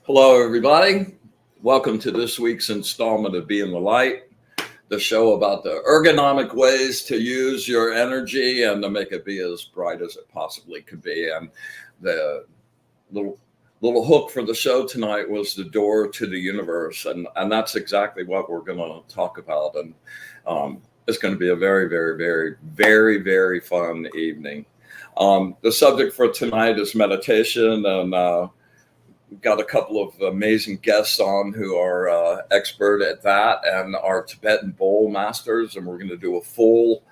Hello, everybody. Welcome to this week's installment of Be in the Light, the show about the ergonomic ways to use your energy and to make it be as bright as it possibly could be. And the little hook for the show tonight was the door to the universe. And that's exactly what we're going to talk about. And it's going to be a very, very, very, very, very fun evening. The subject for tonight is meditation, and we've got a couple of amazing guests on who are expert at that and are Tibetan bowl masters. And we're going to do a full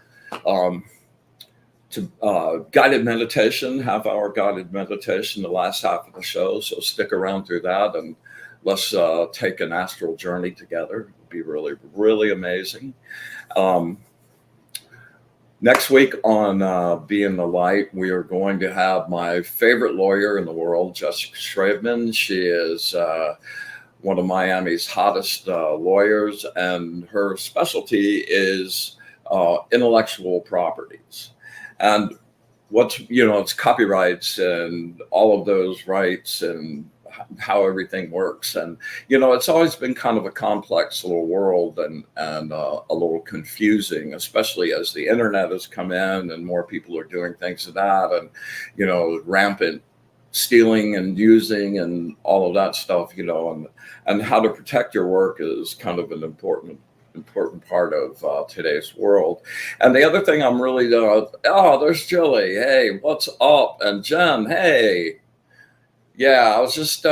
guided meditation, half-hour guided meditation, the last half of the show. So stick around through that and let's take an astral journey together. It'll be really, really amazing. Next week on Be in the Light, we are going to have my favorite lawyer in the world, Jessica Schraveman. She is one of Miami's hottest lawyers, and her specialty is intellectual properties. And it's copyrights and all of those rights and how everything works. And, it's always been kind of a complex little world and a little confusing, especially as the internet has come in and more people are doing things of that and, rampant stealing and using and all of that stuff, and how to protect your work is kind of an important part of today's world. And the other thing I'm really, there's Julie. Hey, what's up? And Jen, hey. Yeah, I was just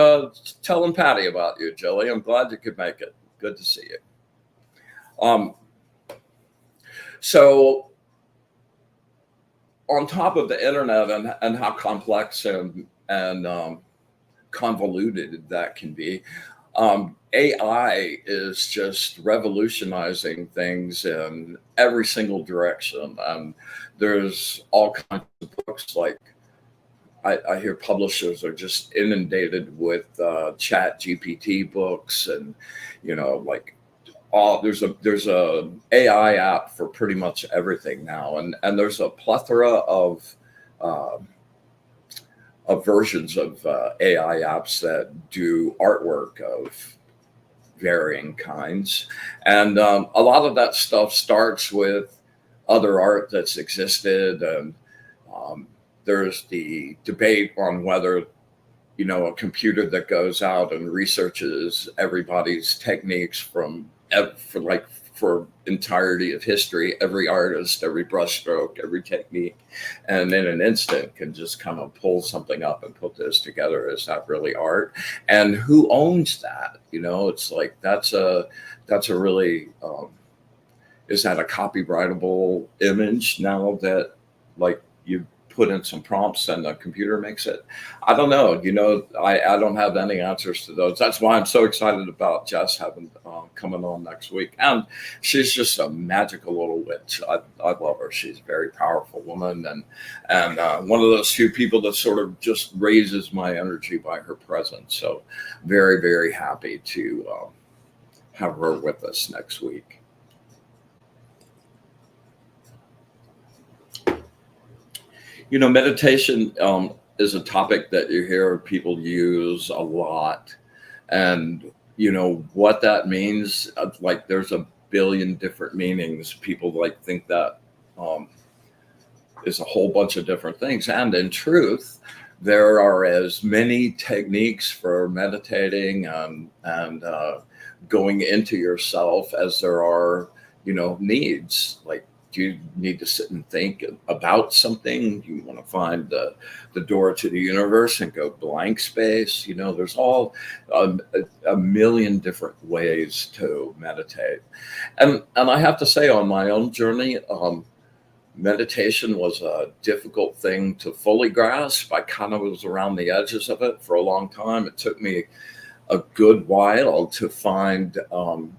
telling Patty about you, Jilly. I'm glad you could make it. Good to see you. So on top of the internet and how complex and convoluted that can be, AI is just revolutionizing things in every single direction. And there's all kinds of books like I hear publishers are just inundated with chat GPT books and, there's a AI app for pretty much everything now. And there's a plethora of versions of AI apps that do artwork of varying kinds. And a lot of that stuff starts with other art that's existed. And there's the debate on whether, a computer that goes out and researches everybody's techniques for entirety of history, every artist, every brushstroke, every technique, and in an instant can just kind of pull something up and put this together. Is that really art? And who owns that? It's like that's a really is that a copyrightable image now that you put in some prompts and the computer makes it? I don't know. I don't have any answers to those. That's why I'm so excited about Jess having coming on next week. And she's just a magical little witch. I love her. She's a very powerful woman and one of those few people that sort of just raises my energy by her presence. So very, very happy to have her with us next week. Meditation is a topic that you hear people use a lot. And, what that means, there's a billion different meanings. People think that is a whole bunch of different things. And in truth, there are as many techniques for meditating and going into yourself as there are needs. Like, do you need to sit and think about something? Do you want to find the door to the universe and go blank space? There's all a million different ways to meditate. And I have to say, on my own journey, meditation was a difficult thing to fully grasp. I kind of was around the edges of it for a long time. It took me a good while to find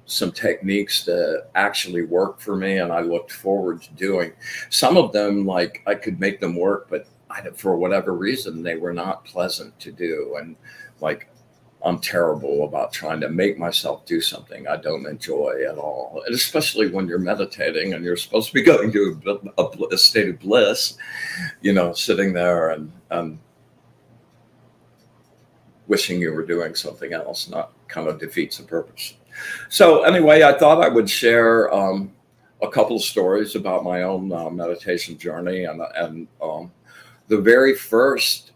some techniques that actually worked for me, and I looked forward to doing. Some of them, like, I could make them work, but for whatever reason, they were not pleasant to do. And like, I'm terrible about trying to make myself do something I don't enjoy at all. And especially when you're meditating and you're supposed to be going to a state of bliss, sitting there and wishing you were doing something else, not kind of defeats the purpose. So anyway, I thought I would share a couple of stories about my own meditation journey. And the very first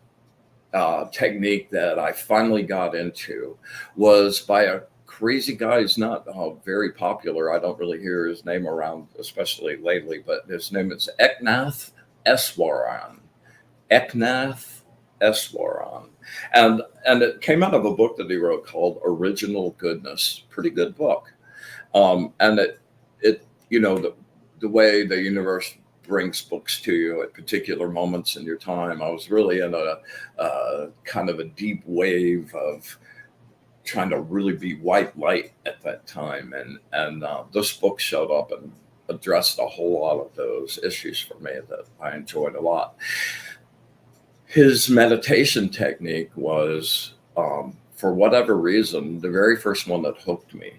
technique that I finally got into was by a crazy guy who's not very popular. I don't really hear his name around, especially lately, but his name is Eknath Eswaran. Eknath Eswaran. And it came out of a book that he wrote called Original Goodness. Pretty good book. And it the way the universe brings books to you at particular moments in your time. I was really in a kind of a deep wave of trying to really be white light at that time. And this book showed up and addressed a whole lot of those issues for me that I enjoyed a lot. His meditation technique was, for whatever reason, the very first one that hooked me.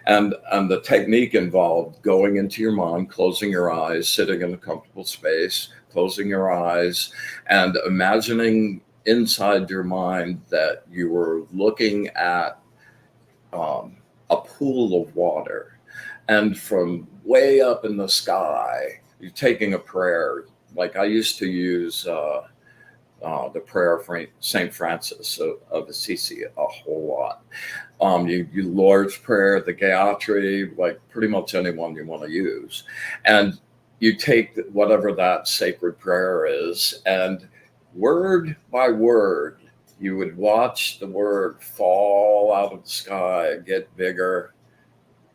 And the technique involved going into your mind, closing your eyes, sitting in a comfortable space, closing your eyes, and imagining inside your mind that you were looking at a pool of water. And from way up in the sky, you're taking a prayer. Like, I used to use the prayer of St. Francis of Assisi a whole lot. You Lord's Prayer, the Gayatri, like pretty much anyone you want to use. And you take whatever that sacred prayer is, and word by word, you would watch the word fall out of the sky, get bigger,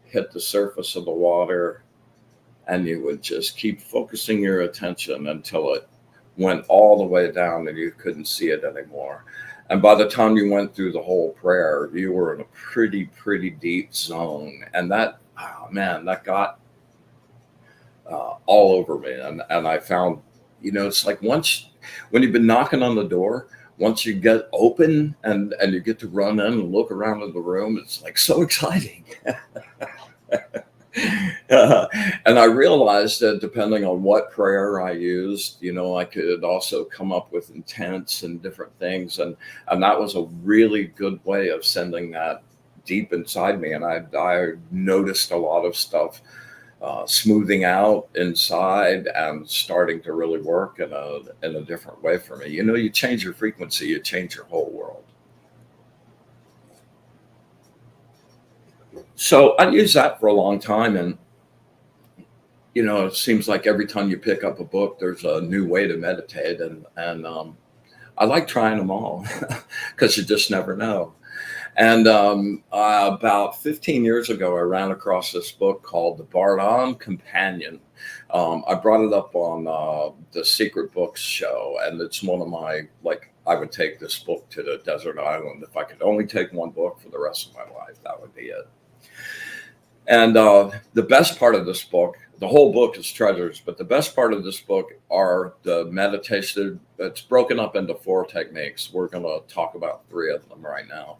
hit the surface of the water, and you would just keep focusing your attention until it went all the way down and you couldn't see it anymore. And by the time you went through the whole prayer, you were in a pretty deep zone. And that, oh man, that got all over me. And I found, it's like once, when you've been knocking on the door, once you get open and you get to run in and look around in the room, it's like so exciting. And I realized that depending on what prayer I used, I could also come up with intents and different things. And that was a really good way of sending that deep inside me. And I noticed a lot of stuff smoothing out inside and starting to really work in a different way for me. You change your frequency, you change your whole world. So I used that for a long time. And, it seems like every time you pick up a book, there's a new way to meditate. And I like trying them all because you just never know. And about 15 years ago, I ran across this book called The Bardhan Companion. I brought it up on the Secret Books show. And it's one of my, I would take this book to the desert island. If I could only take one book for the rest of my life, that would be it. And the best part of this book, the whole book is treasures, but the best part of this book are the meditation. It's broken up into 4 techniques. We're going to talk about 3 of them right now.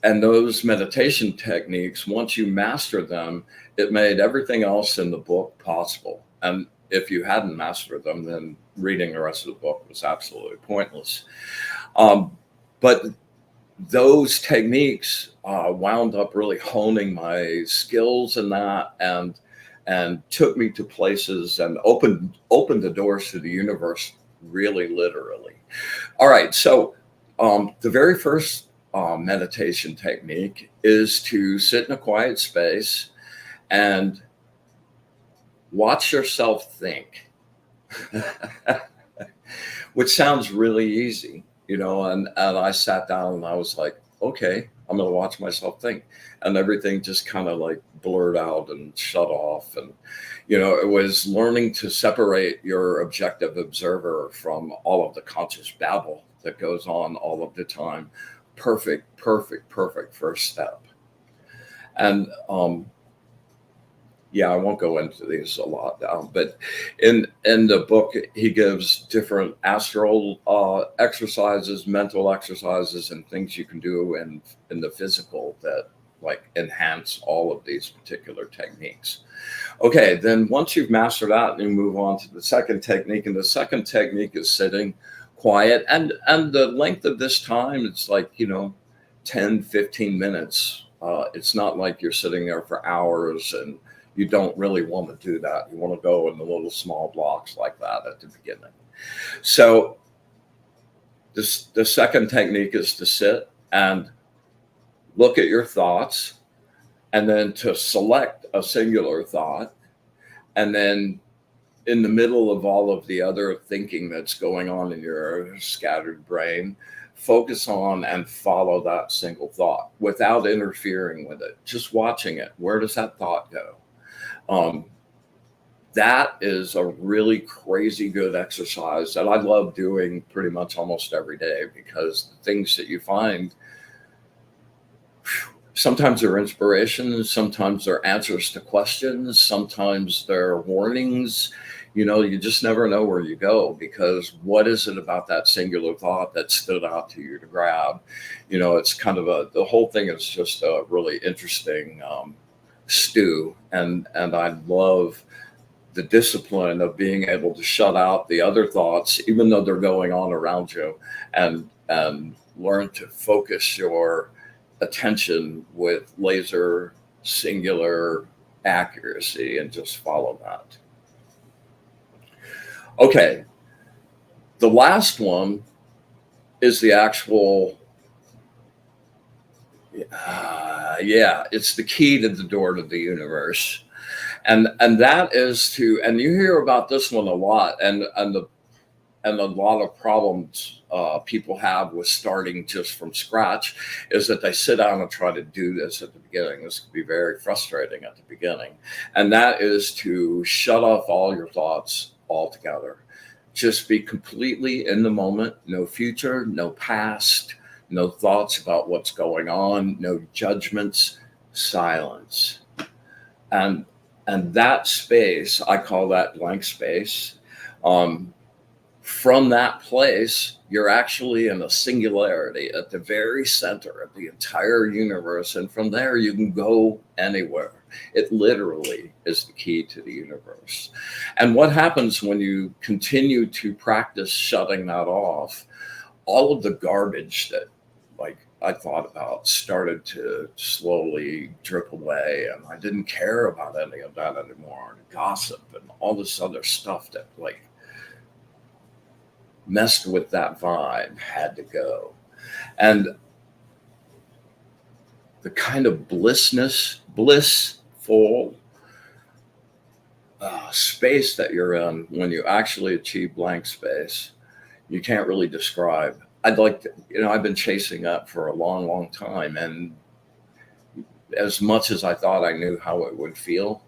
And those meditation techniques, once you master them, it made everything else in the book possible. And if you hadn't mastered them, then reading the rest of the book was absolutely pointless. But those techniques wound up really honing my skills in that, and took me to places and opened the doors to the universe, really literally. All right, so the very first meditation technique is to sit in a quiet space and watch yourself think, which sounds really easy, and I sat down and I was like, okay, I'm going to watch myself think. And everything just kind of like blurred out and shut off. And, it was learning to separate your objective observer from all of the conscious babble that goes on all of the time. Perfect first step. And, yeah, I won't go into these a lot now, but in the book, he gives different astral exercises, mental exercises, and things you can do in the physical that like enhance all of these particular techniques. Okay, then once you've mastered that, you move on to the second technique, and the second technique is sitting quiet, and the length of this time, it's like 10, 15 minutes. It's not like you're sitting there for hours, and you don't really want to do that. You want to go in the little small blocks like that at the beginning. So the second technique is to sit and look at your thoughts, and then to select a singular thought, and then in the middle of all of the other thinking that's going on in your scattered brain, focus on and follow that single thought without interfering with it, just watching it. Where does that thought go? That is a really crazy good exercise that I love doing pretty much almost every day, because the things that you find, sometimes they're inspirations, sometimes they're answers to questions, sometimes they're warnings. You just never know where you go, because what is it about that singular thought that stood out to you to grab? It's kind of the whole thing is just a really interesting stew, and I love the discipline of being able to shut out the other thoughts, even though they're going on around you, and learn to focus your attention with laser singular accuracy and just follow that. Okay, the last one is the actual it's the key to the door to the universe. And that is to, and you hear about this one a lot, and a lot of problems people have with starting just from scratch is that they sit down and try to do this at the beginning. This can be very frustrating at the beginning. And that is to shut off all your thoughts altogether. Just be completely in the moment, no future, no past, no thoughts about what's going on, no judgments, silence. And that space, I call that blank space. From that place, you're actually in a singularity at the very center of the entire universe. And from there, you can go anywhere. It literally is the key to the universe. And what happens when you continue to practice shutting that off, all of the garbage that I thought about started to slowly drip away, and I didn't care about any of that anymore. And gossip and all this other stuff that messed with that vibe had to go. And the kind of blissful space that you're in when you actually achieve blank space, you can't really describe. I'd like to, I've been chasing that for a long, long time. And as much as I thought I knew how it would feel,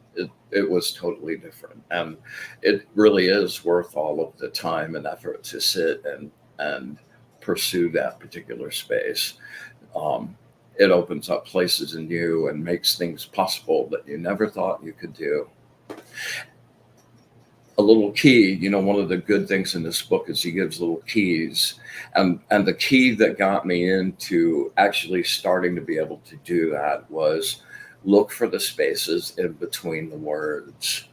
it was totally different. And it really is worth all of the time and effort to sit and pursue that particular space. It opens up places in you and makes things possible that you never thought you could do. A little key, one of the good things in this book is he gives little keys. And the key that got me into actually starting to be able to do that was look for the spaces in between the words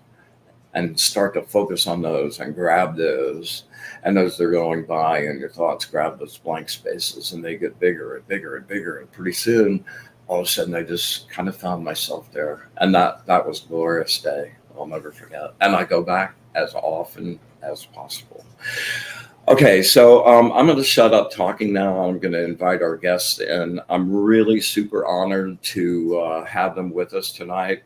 and start to focus on those and grab those. And as they're going by and your thoughts grab those blank spaces and they get bigger and bigger and bigger. And pretty soon, all of a sudden, I just kind of found myself there. And that was a glorious day. I'll never forget. And I go back as often as possible. Okay, so I'm going to shut up talking now. I'm going to invite our guests in. I'm really super honored to have them with us tonight.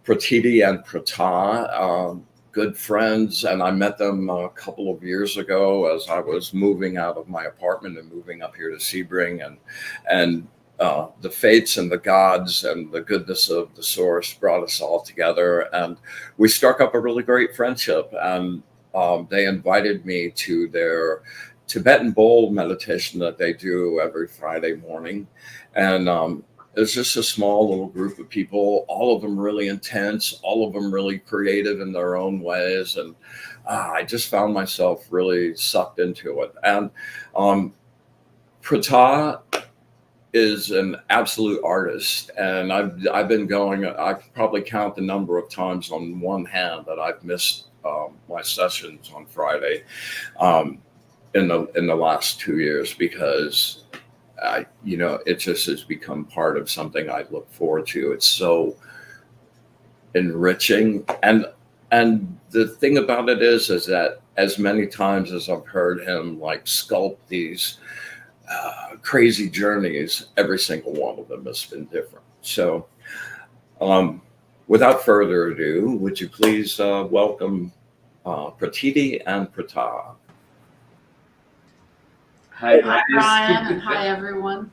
Pratiti and Pratah, good friends, and I met them a couple of years ago as I was moving out of my apartment and moving up here to Sebring, and the fates and the gods and the goodness of the source brought us all together, and we struck up a really great friendship. And they invited me to their Tibetan bowl meditation that they do every Friday morning, and it's just a small little group of people, all of them really intense, all of them really creative in their own ways. And I just found myself really sucked into it. And Pratah is an absolute artist. And I've been going, I could probably count the number of times on one hand that I've missed my sessions on Friday in the last 2 years, because it just has become part of something I look forward to. It's so enriching, and the thing about it is that as many times as I've heard him like sculpt these crazy journeys, every single one of them has been different. So, without further ado, would you please welcome Pratiti and Pratah? Hi, Brian, and hi, everyone.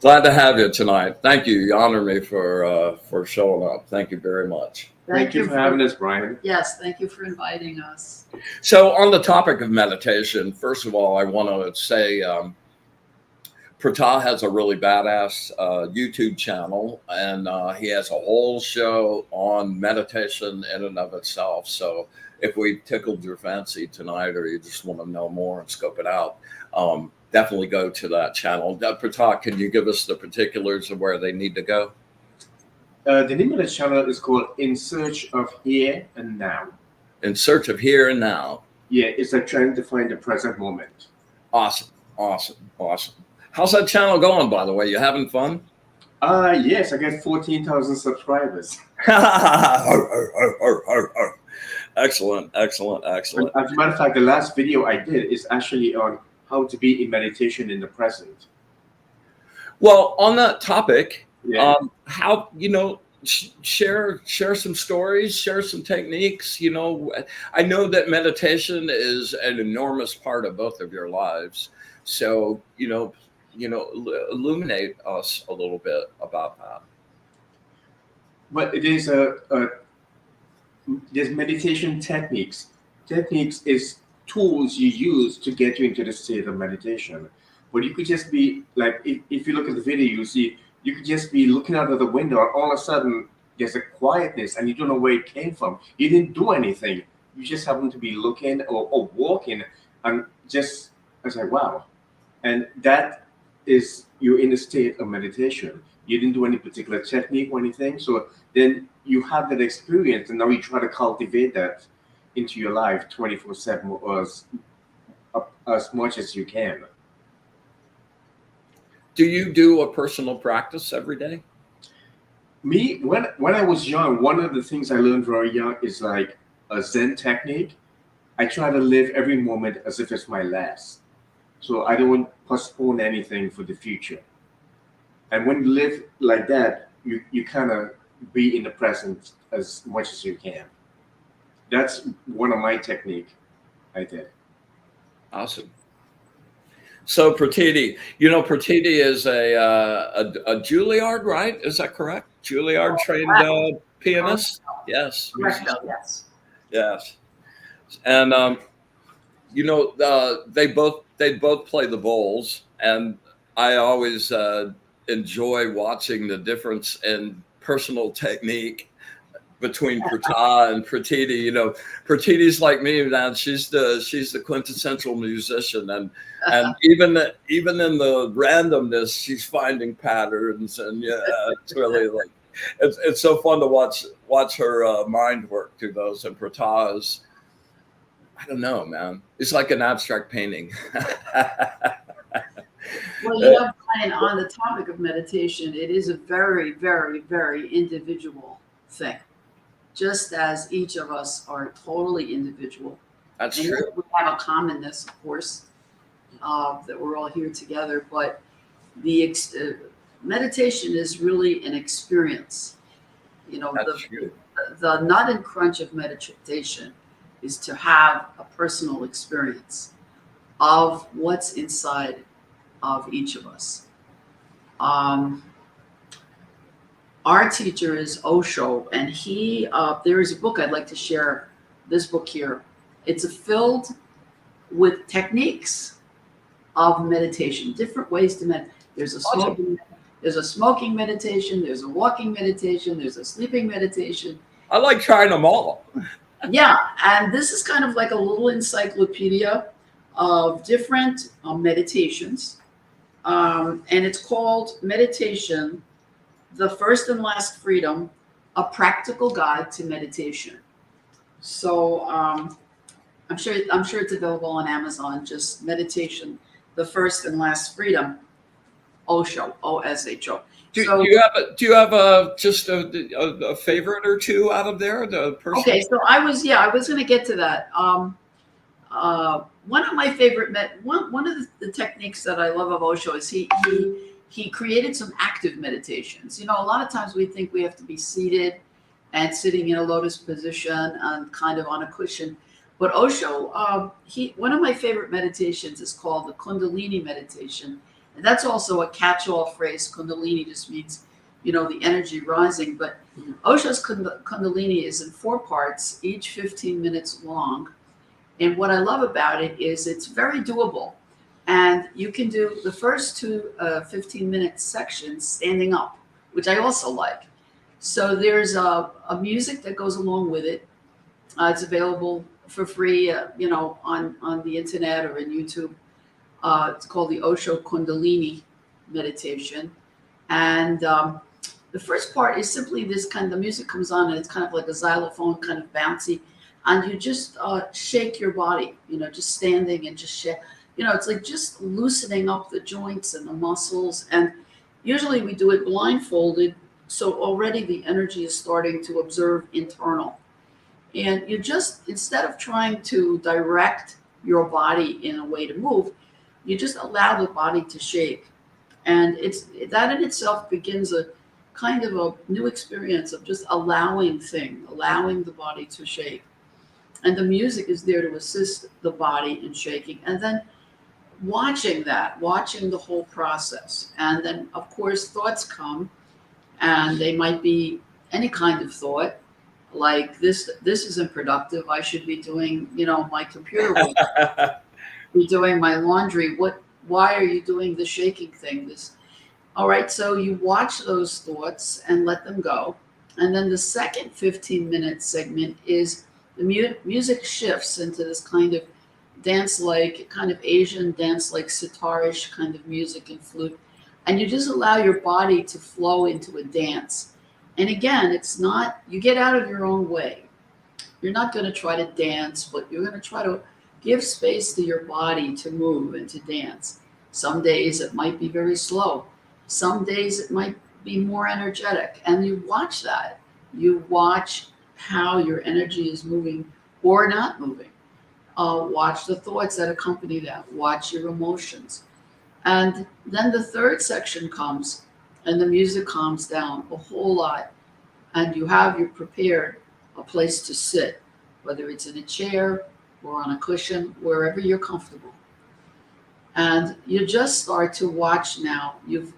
Glad to have you tonight. Thank you. You honor me for showing up. Thank you very much. Thank you for having us, Brian. Yes, thank you for inviting us. So, on the topic of meditation, first of all, I want to say Pratah has a really badass YouTube channel, and he has a whole show on meditation in and of itself. So, if we tickled your fancy tonight, or you just want to know more and scope it out, definitely go to that channel. Pratah, can you give us the particulars of where they need to go? The name of the channel is called In Search of Here and Now. In Search of Here and Now. Yeah, it's like trying to find the present moment. Awesome. How's that channel going, by the way? You having fun? Yes, I get 14,000 subscribers. Excellent. As a matter of fact, the last video I did is actually on how to be in meditation in the present. Well, on that topic, yeah. How, share some stories, share some techniques. I know that meditation is an enormous part of both of your lives. So, illuminate us a little bit about that. But it is there's meditation techniques. Techniques is tools you use to get you into the state of meditation. But you could just be like, if you look at the video, you see, you could just be looking out of the window, and all of a sudden there's a quietness, and you don't know where it came from. You didn't do anything. You just happen to be looking or walking, and just, I was like, wow. And that is, you're in a state of meditation. You didn't do any particular technique or anything. So then you have that experience, and now you try to cultivate that into your life 24/7 or as much as you can. Do you do a personal practice every day? Me, when I was young, one of the things I learned very young is like a Zen technique. I try to live every moment as if it's my last. So I don't postpone anything for the future. And when you live like that, you kind of be in the present as much as you can. That's one of my technique I did. Awesome. So Pratiti, Pratiti is a Juilliard, right? Is that correct? Juilliard trained pianist. Yes. Correct. Yes. And they both play the bowls, and I always enjoy watching the difference in personal technique between Pratah and Pratiti. Pratiti's like me, man. She's the quintessential musician, and even in the randomness, she's finding patterns, and it's really like it's so fun to watch her mind work through those. And Pratah is, I don't know, man. It's like an abstract painting. Well, Brian, on the topic of meditation, it is a very, very, very individual thing. Just as each of us are totally individual, That's And true. we have a commonness, of course, that we're all here together. But meditation is really an experience. You know, That's true. the nut and crunch of meditation is to have a personal experience of what's inside of each of us. Um, our teacher is Osho, and there is a book I'd like to share. This book here, it's filled with techniques of meditation, different ways to meditate. Awesome. There's a smoking meditation, there's a walking meditation, there's a sleeping meditation. I like trying them all. Yeah, and this is kind of like a little encyclopedia of different meditations. And it's called Meditation, the First and Last Freedom, a Practical Guide to Meditation. So I'm sure it's available on Amazon. Just Meditation, the First and Last Freedom, Osho, Osho. Do you have just a favorite or two out of there? The person. Okay, so I was going to get to that. One of my favorite one of the techniques that I love of Osho is he created some active meditations. You know, a lot of times we think we have to be seated and sitting in a lotus position and kind of on a cushion. But Osho, one of my favorite meditations is called the Kundalini meditation. And that's also a catch-all phrase. Kundalini just means, you know, the energy rising. But Osho's Kundalini is in 4 parts, each 15 minutes long. And what I love about it is it's very doable. And you can do the first 2 15-minute sections standing up, which I also like. So there's a music that goes along with it. It's available for free, you know, on the internet or in YouTube. It's called the Osho Kundalini meditation. And the first part is simply this kind of, the music comes on and it's kind of like a xylophone, kind of bouncy. And you just shake your body, you know, just standing and just shake. You know, it's like just loosening up the joints and the muscles. And usually we do it blindfolded. So already the energy is starting to observe internal. And you just, instead of trying to direct your body in a way to move, you just allow the body to shake. And that in itself begins a kind of a new experience of just allowing the body to shake. And the music is there to assist the body in shaking. And then watching the whole process. And then, of course, thoughts come, and they might be any kind of thought, like this isn't productive. I should be doing, you know, my computer work, be doing my laundry. Why are you doing the shaking thing? All right, so you watch those thoughts and let them go. And then the second 15-minute segment is the music shifts into this kind of dance-like, kind of Asian dance-like sitarish kind of music and flute. And you just allow your body to flow into a dance. And again, it's not, you get out of your own way. You're not going to try to dance, but you're going to try to give space to your body to move and to dance. Some days it might be very slow. Some days it might be more energetic. And you watch that. You watch how your energy is moving or not moving. Watch the thoughts that accompany that. Watch your emotions. And then the third section comes, and the music calms down a whole lot. And you're prepared a place to sit, whether it's in a chair or on a cushion, wherever you're comfortable. And you just start to watch now. You've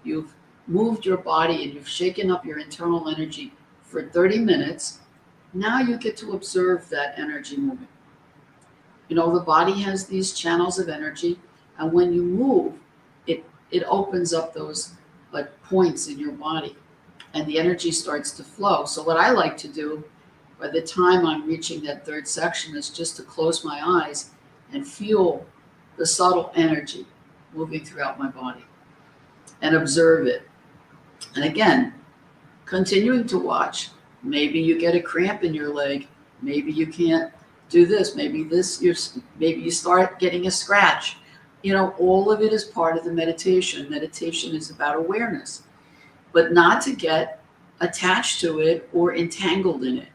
moved your body and you've shaken up your internal energy for 30 minutes. Now you get to observe that energy moving. You know, the body has these channels of energy, and when you move, it opens up those like points in your body, and the energy starts to flow. So what I like to do by the time I'm reaching that third section is just to close my eyes and feel the subtle energy moving throughout my body and observe it. And again, continuing to watch. Maybe you get a cramp in your leg. Maybe you can't do this. Maybe you start getting a scratch. You know, all of it is part of the meditation. Meditation is about awareness, but not to get attached to it or entangled in it.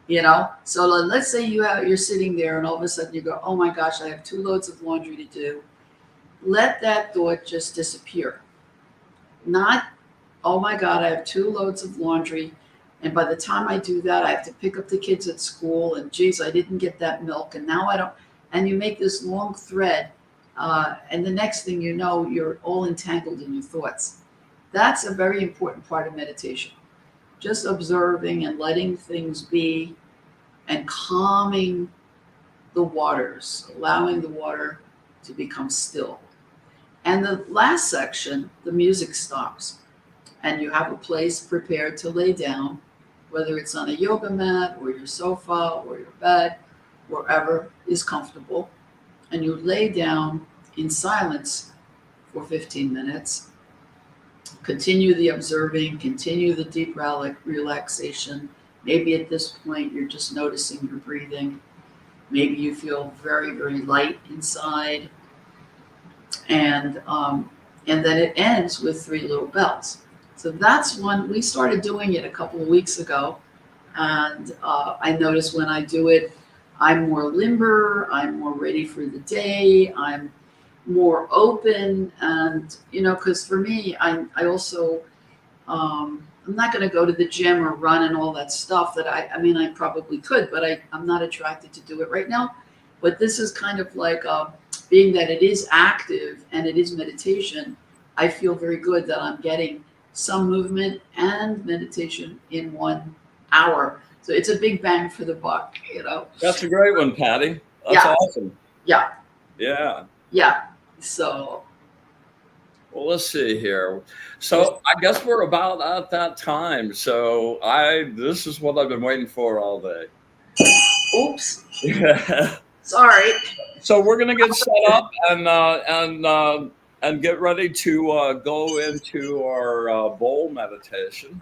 you know. So let's say you're sitting there and all of a sudden you go, oh my gosh, I have 2 loads of laundry to do. Let that thought just disappear. Not, oh my God, I have 2 loads of laundry, and by the time I do that, I have to pick up the kids at school, and geez, I didn't get that milk, and now I don't. And you make this long thread, and the next thing you know, you're all entangled in your thoughts. That's a very important part of meditation. Just observing and letting things be and calming the waters, allowing the water to become still. And the last section, the music stops, and you have a place prepared to lay down, whether it's on a yoga mat or your sofa or your bed, wherever is comfortable. And you lay down in silence for 15 minutes. Continue the observing, continue the deep relaxation. Maybe at this point you're just noticing your breathing. Maybe you feel very, very light inside. And then it ends with 3 little bells. So that's one. We started doing it a couple of weeks ago, and I notice when I do it, I'm more limber, I'm more ready for the day, I'm more open, and because for me, I also I'm not going to go to the gym or run and all that stuff that I mean I probably could, but I'm not attracted to do it right now. But this is kind of like being that it is active and it is meditation, I feel very good that I'm getting some movement and meditation in 1 hour. So it's a big bang for the buck, That's a great one, Patty. That's Yeah. awesome. Yeah. Yeah. Yeah. So. Well, let's see here. So I guess we're about at that time. So this is what I've been waiting for all day. Oops. Yeah. Sorry. So we're gonna get set up and get ready to go into our bowl meditation.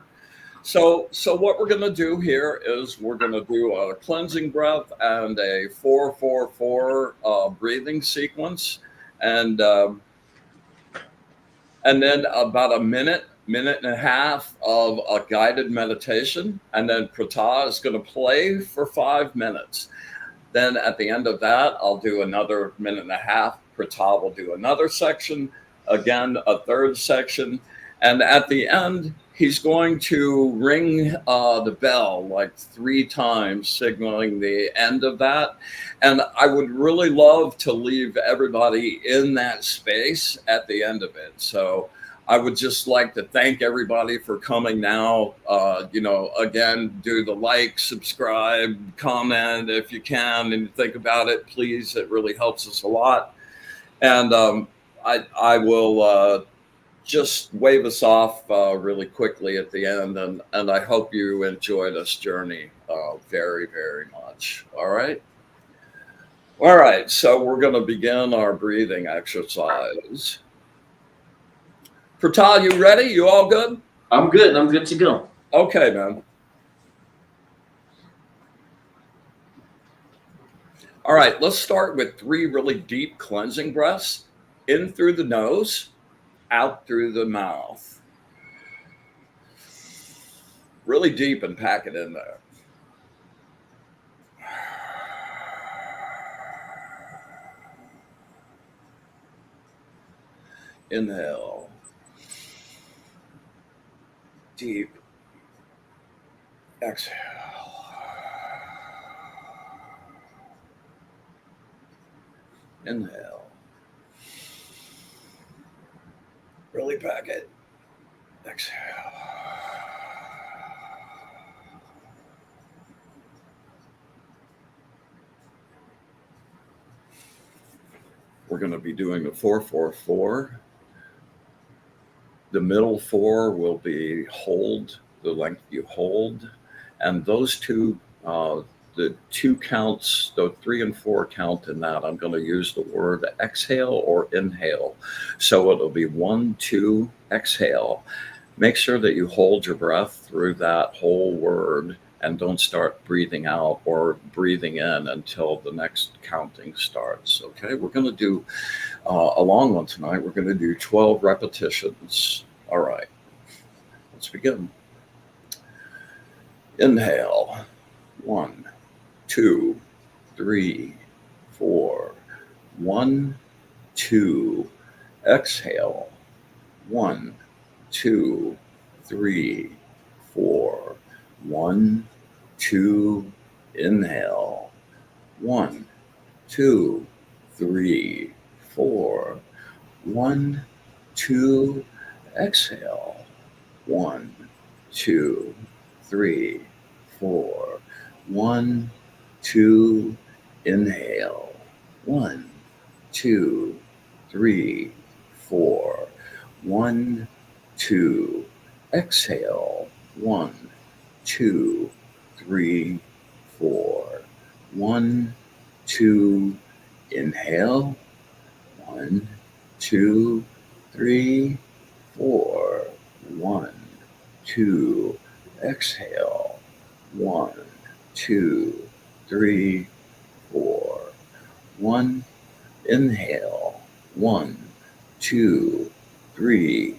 So what we're gonna do here is we're gonna do a cleansing breath and a 4-4-4 breathing sequence, and then about a minute and a half of a guided meditation, and then Pratah is going to play for 5 minutes. Then at the end of that, I'll do another minute and a half. Pratah will do another section, again, a third section. And at the end, he's going to ring the bell like 3 times, signaling the end of that. And I would really love to leave everybody in that space at the end of it. So I would just like to thank everybody for coming now. Again, do the like, subscribe, comment if you can, and think about it, please. It really helps us a lot. And I will just wave us off really quickly at the end. And I hope you enjoy this journey very, very much. All right. All right. So we're going to begin our breathing exercise. Pratah, you ready? You all good? I'm good. I'm good to go. Okay, man. All right, let's start with 3 really deep cleansing breaths. In through the nose, out through the mouth. Really deep and pack it in there. Inhale. Deep. Exhale. Inhale. Really pack it. Exhale. We're going to be doing a 4-4-4. The middle 4 will be hold, the length you hold. And those 2, the 2 counts, the 3 and 4 count in that, I'm going to use the word exhale or inhale. So it'll be 1, 2, exhale. Make sure that you hold your breath through that whole word and don't start breathing out or breathing in until the next counting starts. Okay, we're going to do a long one tonight. We're going to do 12 repetitions. All right, let's begin. Inhale. 1, 2, 3, 4. 1, 2. Exhale. 1, 2, 3, 4. 1, 2. Inhale. 1, 2, 3, 4. 1, 2. Exhale. 1, 2, 3, 4. 1, 2. Inhale. 1, 2, 3, 4. 1, 2. Exhale. 1, 2, 3, 4. 1, 2. Inhale. 1, 2, 3, 4. 1, 2. Exhale. 1, 2, 3, 4. 1. Inhale. 1, 2, 3,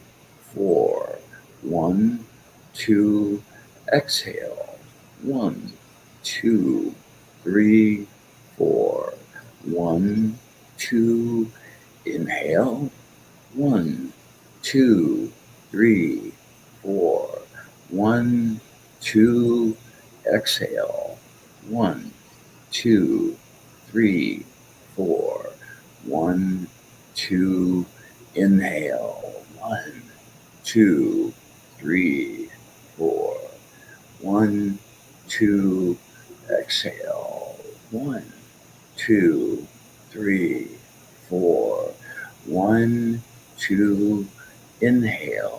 4. 1, 2. Exhale. 1, 2, 3, 4. 1, 2. Inhale. 1, 2, 3, 4. 1, 2. Exhale. 1, 2, 3, 4. 1, 2. Inhale. 1, 2, 3, 4. 1, 2. Exhale. 1, 2, 3, 4. 1, 2. Inhale.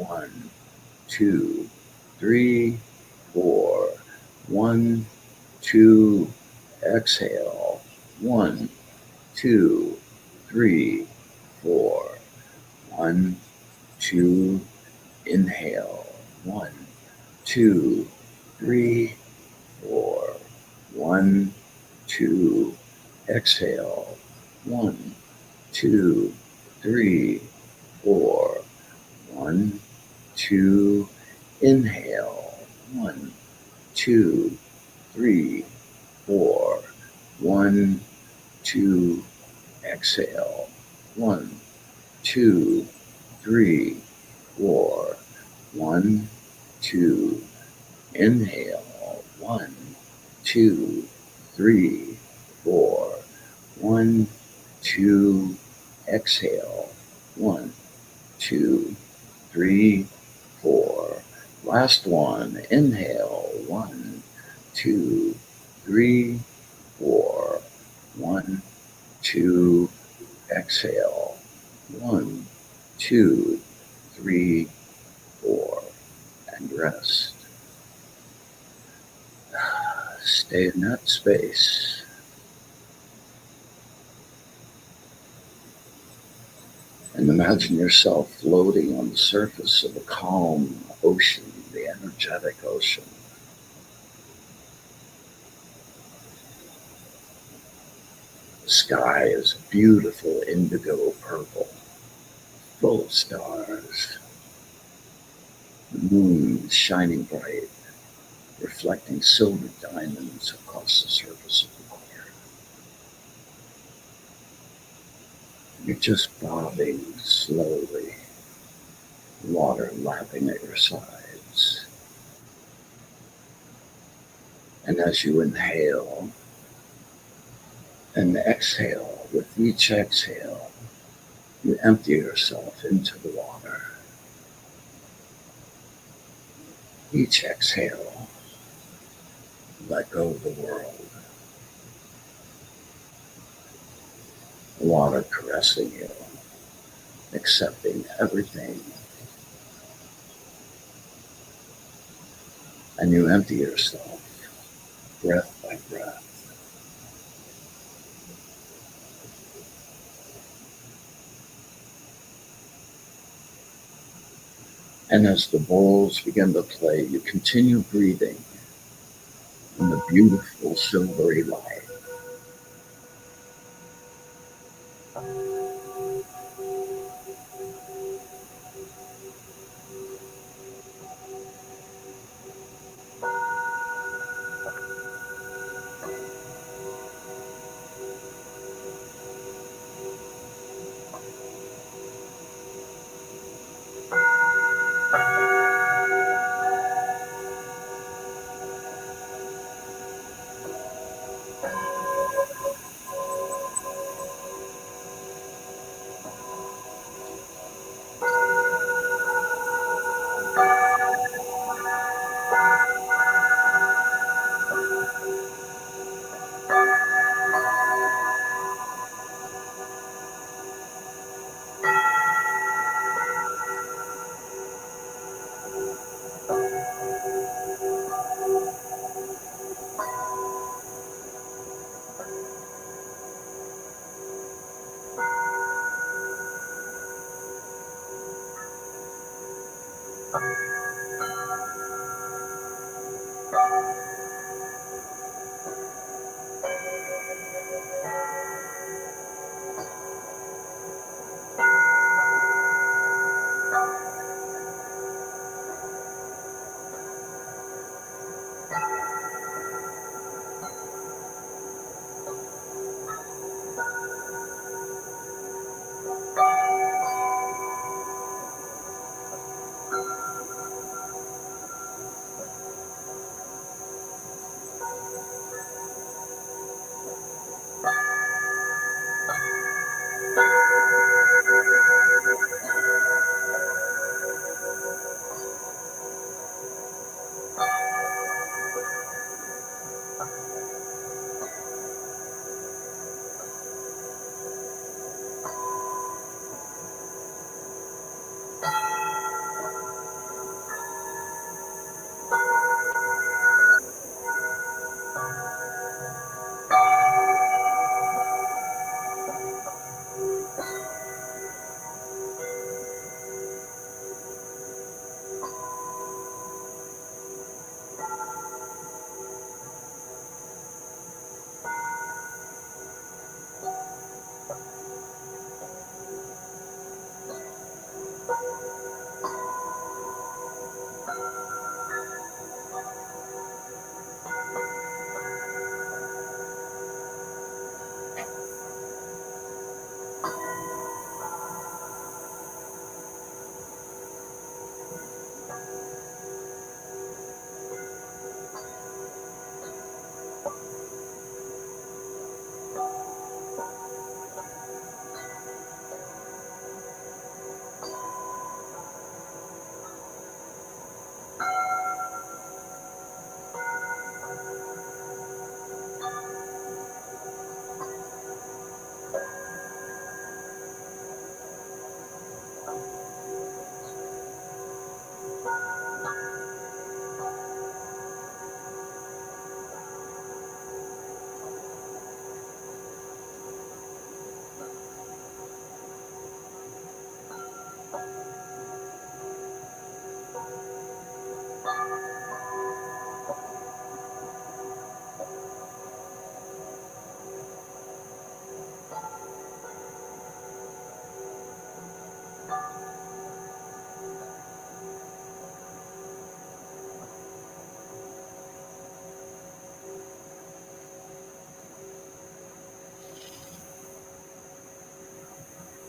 1, 2, 3, 4. 1, 2. Exhale. 1, 2, 3, 4. 1, 2. Inhale. 1, 2, 3, 4. 1, 2. Exhale. 1, 2, 3, 4. 1, 2. Inhale. 1, 2, 3, 4. 1, 2. Exhale. 1, 2, 3, 4. 1, 2. Inhale. 1, 2, 3, 4. 1, 2. Exhale. 1, 2, 3, 4. Last one. Inhale. 1, 2, 3, 4. 1, 2. Exhale. 1, 2, 3, 4. And rest. Stay in that space. And imagine yourself floating on the surface of a calm ocean, the energetic ocean. The sky is a beautiful indigo purple, full of stars. The moon is shining bright, reflecting silver diamonds across the surface of the water. You're just bobbing slowly, water lapping at your sides. And as you inhale and exhale, with each exhale, you empty yourself into the water. Each exhale, let go of the world. The water caressing you, accepting everything. And you empty yourself, breath by breath. And as the bowls begin to play, you continue breathing in the beautiful silvery light.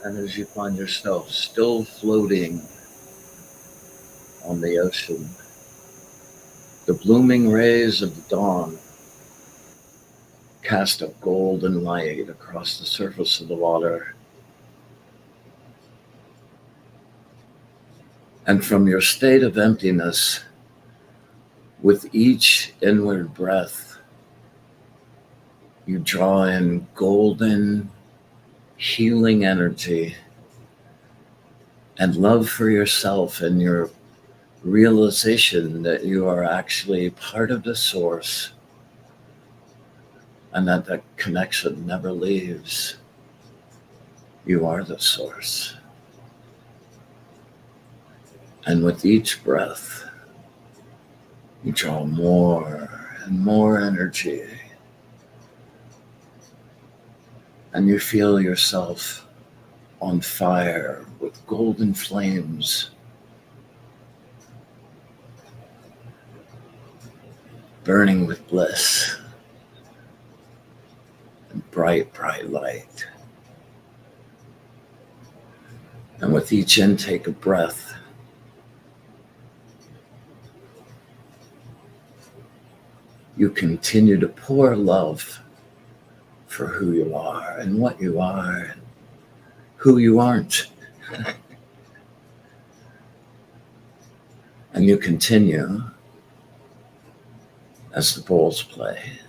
And as you find yourself still floating on the ocean, the blooming rays of the dawn cast a golden light across the surface of the water. And from your state of emptiness, with each inward breath, you draw in golden, healing energy and love for yourself and your realization that you are actually part of the source and that connection never leaves. You are the source. And with each breath, you draw more and more energy. And you feel yourself on fire with golden flames, burning with bliss and bright, bright light. And with each intake of breath, you continue to pour love for who you are and what you are and who you aren't. And you continue as the bowls play.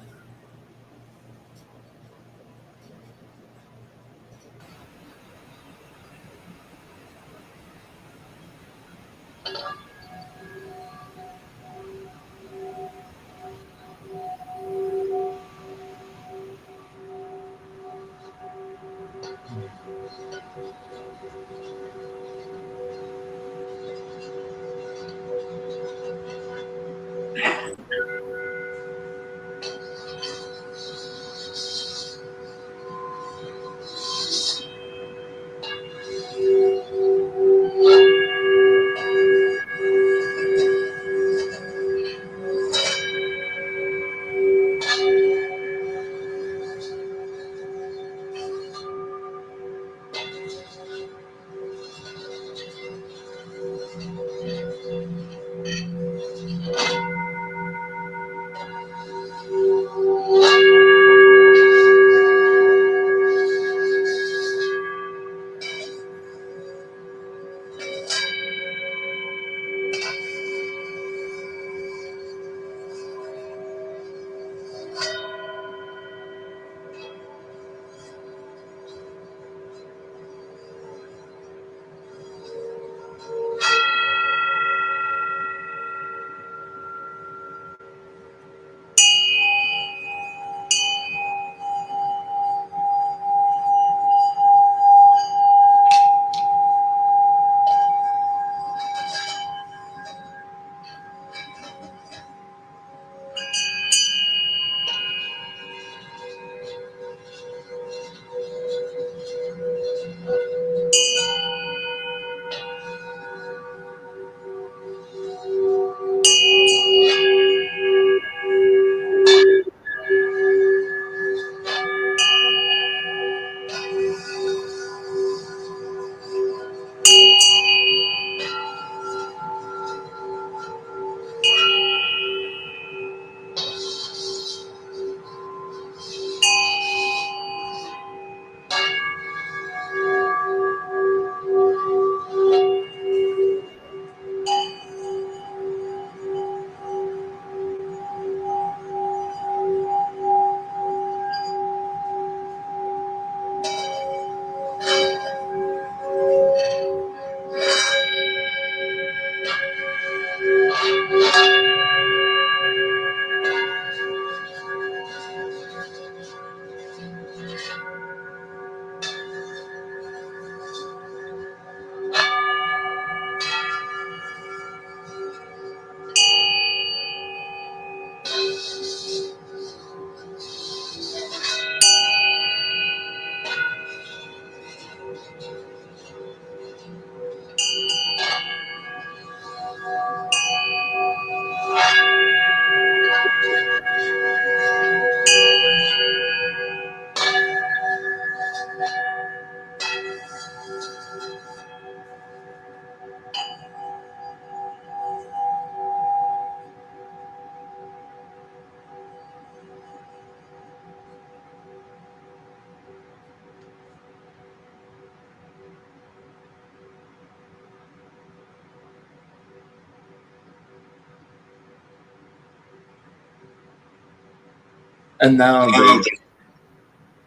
And now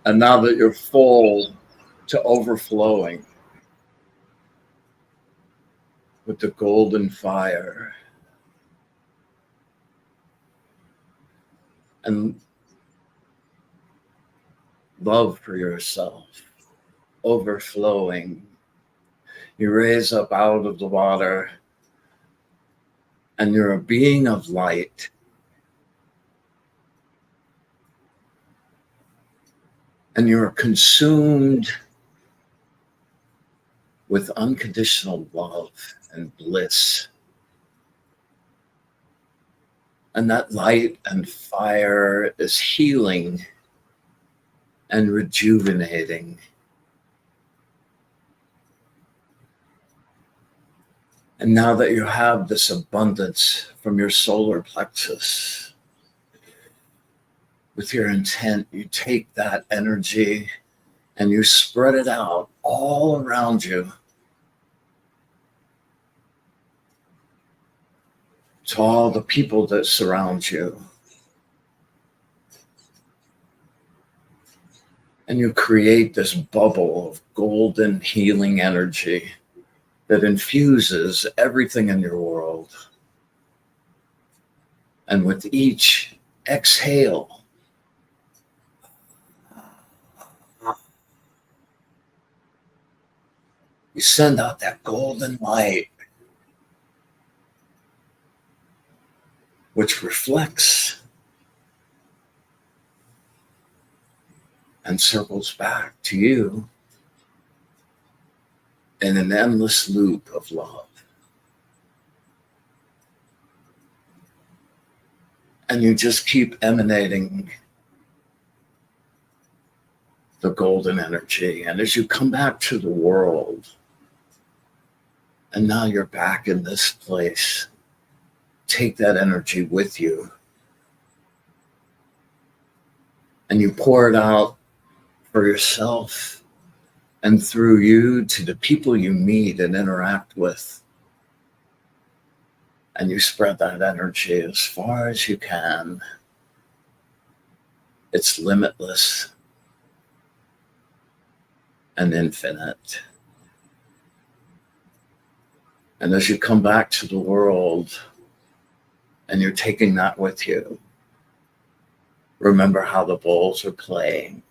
that you're full to overflowing with the golden fire and love for yourself overflowing, you raise up out of the water and you're a being of light. And you're consumed with unconditional love and bliss. And that light and fire is healing and rejuvenating. And now that you have this abundance from your solar plexus, with your intent, you take that energy and you spread it out all around you to all the people that surround you. And you create this bubble of golden healing energy that infuses everything in your world. And with each exhale, you send out that golden light, which reflects and circles back to you in an endless loop of love. And you just keep emanating the golden energy. And as you come back to the world, and now you're back in this place, take that energy with you. And you pour it out for yourself and through you to the people you meet and interact with. And you spread that energy as far as you can. It's limitless and infinite. And as you come back to the world and you're taking that with you, remember how the bowls are playing.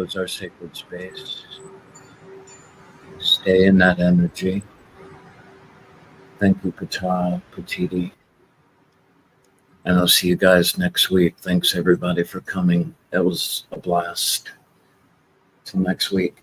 towards our sacred space. Stay in that energy. Thank you, Pratah, Patiti. And I'll see you guys next week. Thanks, everybody, for coming. It was a blast. Till next week.